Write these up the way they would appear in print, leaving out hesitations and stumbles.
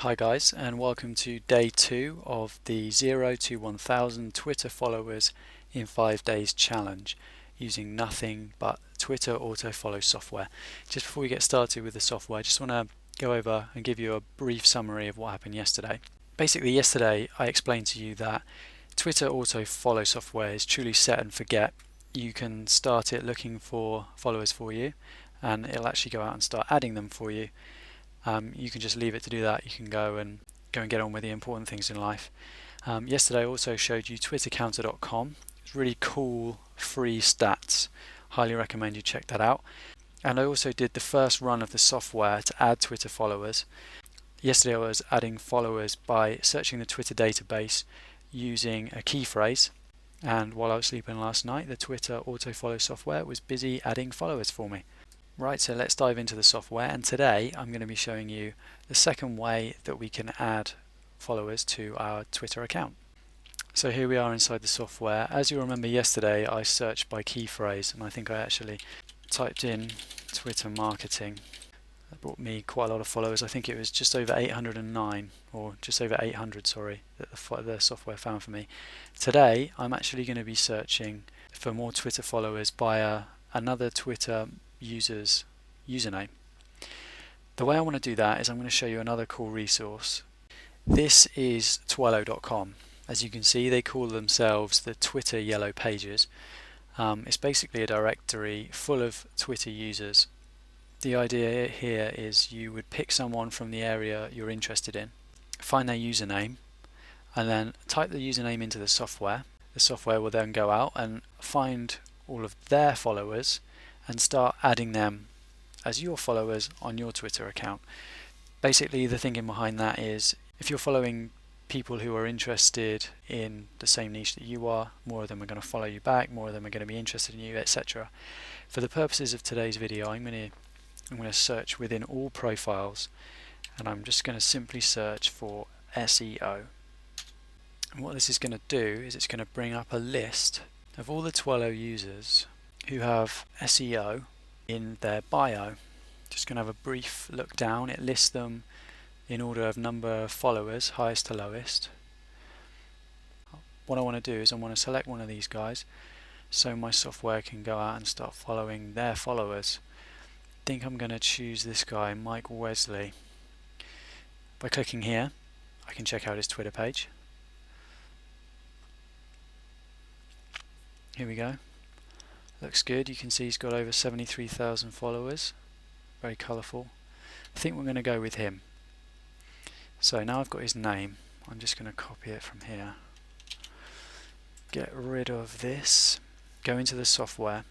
Hi guys, and welcome to day 2 of the 0 to 1000 Twitter followers in 5 days challenge using nothing but Twitter autofollow software. Just before we get started with the software, I just want to go over and give you a brief summary of what happened yesterday. Basically yesterday I explained to you that Twitter autofollow software is truly set and forget. You can start it looking for followers for you and it'll actually go out and start adding them for you. You can just leave it to do that. You can go and get on with the important things in life. Yesterday I also showed you twittercounter.com. It's really cool free stats. Highly recommend you check that out. And I also did the first run of the software to add Twitter followers. Yesterday I was adding followers by searching the Twitter database using a key phrase, and while I was sleeping last night the Twitter autofollow software was busy adding followers for me. Right, so let's dive into the software, and today I'm going to be showing you the second way that we can add followers to our Twitter account. So here we are inside the software. As you remember yesterday I searched by key phrase, and I think I actually typed in Twitter marketing. That brought me quite a lot of followers. I think it was just over 809, or just over 800, sorry, that the software found for me. Today I'm actually going to be searching for more Twitter followers by another Twitter user's username. The way I want to do that is I'm going to show you another cool resource. This is Twello.com. As you can see, they call themselves the Twitter Yellow Pages. It's basically a directory full of Twitter users. The idea here is you would pick someone from the area you're interested in, find their username, and then type the username into the software. The software will then go out and find all of their followers and start adding them as your followers on your Twitter account. Basically the thinking behind that is if you're following people who are interested in the same niche that you are, more of them are going to follow you back, more of them are going to be interested in you, etc. For the purposes of today's video I'm going to search within all profiles, and I'm just going to simply search for SEO. And what this is going to do is it's going to bring up a list of all the Twello users who have SEO in their bio. Just going to have a brief look down. It lists them in order of number of followers, highest to lowest. What I want to do is I want to select one of these guys so my software can go out and start following their followers. I think I'm going to choose this guy, Mike Wesley. By clicking here I can check out his Twitter page. Here we go. Looks good. You can see he's got over 73,000 followers. Very colourful. I think we're going to go with him. So now I've got his name, I'm just going to copy it from here. Get rid of this. Go into the software.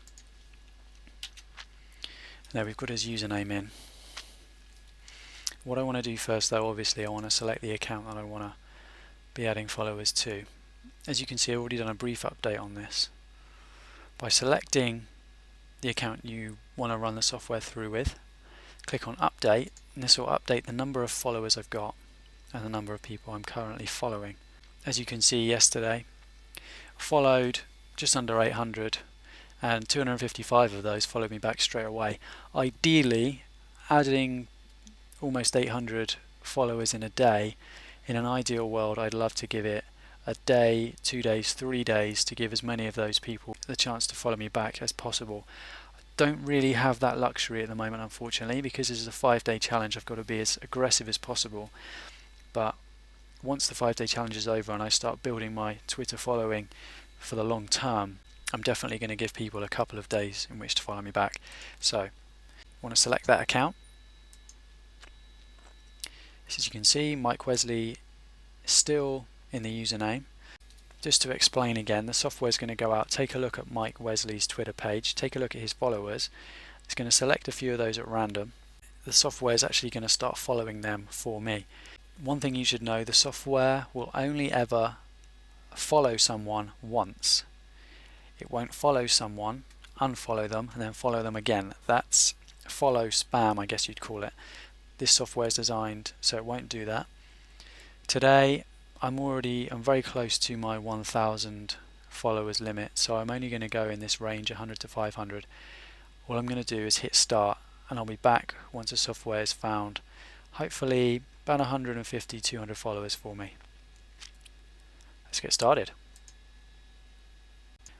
There we've got his username in. What I want to do first though, obviously I want to select the account that I want to be adding followers to. As you can see I've already done a brief update on this. By selecting the account you want to run the software through with, click on update, and this will update the number of followers I've got and the number of people I'm currently following. As you can see yesterday, followed just under 800 and 255 of those followed me back straight away. Ideally, adding almost 800 followers in a day, in an ideal world I'd love to give it a day, 2 days, 3 days to give as many of those people the chance to follow me back as possible. I don't really have that luxury at the moment unfortunately, because this is a 5-day challenge. I've got to be as aggressive as possible, but once the 5-day challenge is over and I start building my Twitter following for the long term, I'm definitely going to give people a couple of days in which to follow me back. So I want to select that account. As you can see, Mike Wesley is still in the username. Just to explain again, the software is going to go out, take a look at Mike Wesley's Twitter page, take a look at his followers. It's going to select a few of those at random. The software is actually going to start following them for me. One thing you should know, the software will only ever follow someone once. It won't follow someone, unfollow them, and then follow them again. That's follow spam, I guess you'd call it. This software is designed so it won't do that. Today I'm very close to my 1000 followers limit, so I'm only going to go in this range 100 to 500. All I'm going to do is hit start, and I'll be back once the software is found hopefully about 150, 200 followers for me. Let's get started.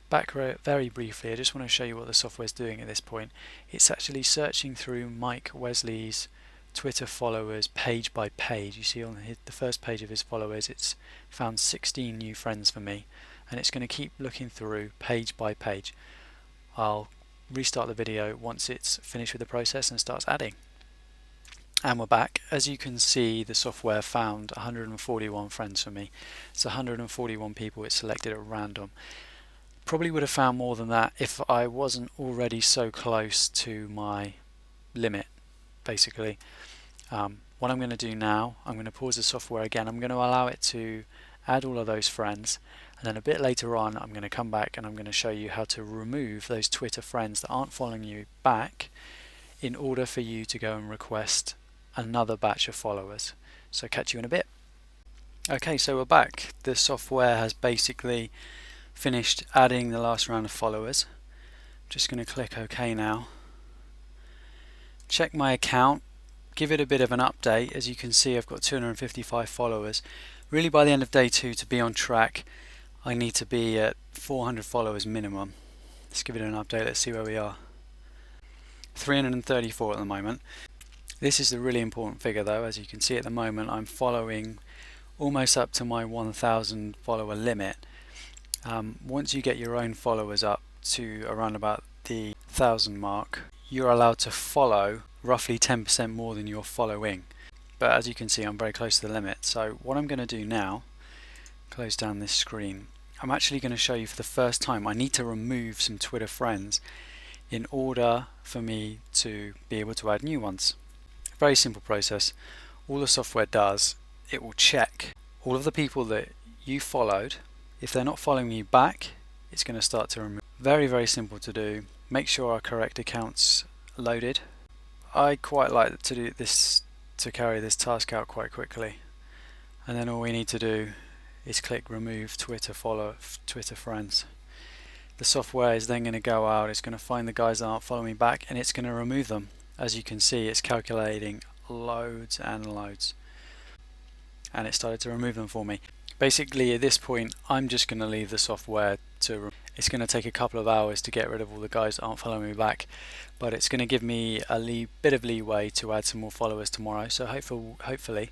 Back very briefly, I just want to show you what the software is doing at this point. It's actually searching through Mike Wesley's Twitter followers page by page. You see on the first page of his followers, it's found 16 new friends for me, and it's going to keep looking through page by page. I'll restart the video once it's finished with the process and starts adding. And we're back. As you can see, the software found 141 friends for me. It's 141 people it selected at random. Probably would have found more than that if I wasn't already so close to my limit, basically. What I'm going to do now, I'm going to pause the software again. I'm going to allow it to add all of those friends, and then a bit later on I'm going to come back and I'm going to show you how to remove those Twitter friends that aren't following you back in order for you to go and request another batch of followers. So catch you in a bit. Okay, so we're back. The software has basically finished adding the last round of followers. I'm just going to click OK now. Check my account, give it a bit of an update. As you can see, I've got 255 followers. Really, by the end of day 2, to be on track, I need to be at 400 followers minimum. Let's give it an update. Let's see where we are. 334 at the moment. This is the really important figure though. As you can see at the moment, I'm following almost up to my 1,000 follower limit. Once you get your own followers up to around about the 1,000 mark, you're allowed to follow roughly 10% more than you're following. But as you can see, I'm very close to the limit. So what I'm going to do now, close down this screen, I'm actually going to show you for the first time I need to remove some Twitter friends in order for me to be able to add new ones. Very simple process. All the software does, it will check all of the people that you followed. If they're not following you back, it's going to start to remove. Very, very simple to do. Make sure our correct account's loaded. I quite like to do this, to carry this task out quite quickly. And then all we need to do is click remove Twitter friends. The software is then going to go out, it's going to find the guys that aren't following me back, and it's going to remove them. As you can see, it's calculating loads and loads. And it started to remove them for me. Basically, at this point, I'm just going to leave the software to. It's going to take a couple of hours to get rid of all the guys that aren't following me back, but it's going to give me a bit of leeway to add some more followers tomorrow. So hopefully,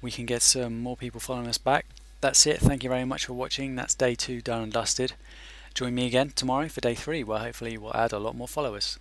we can get some more people following us back. That's it. Thank you very much for watching. That's day 2 done and dusted. Join me again tomorrow for day 3, where hopefully we'll add a lot more followers.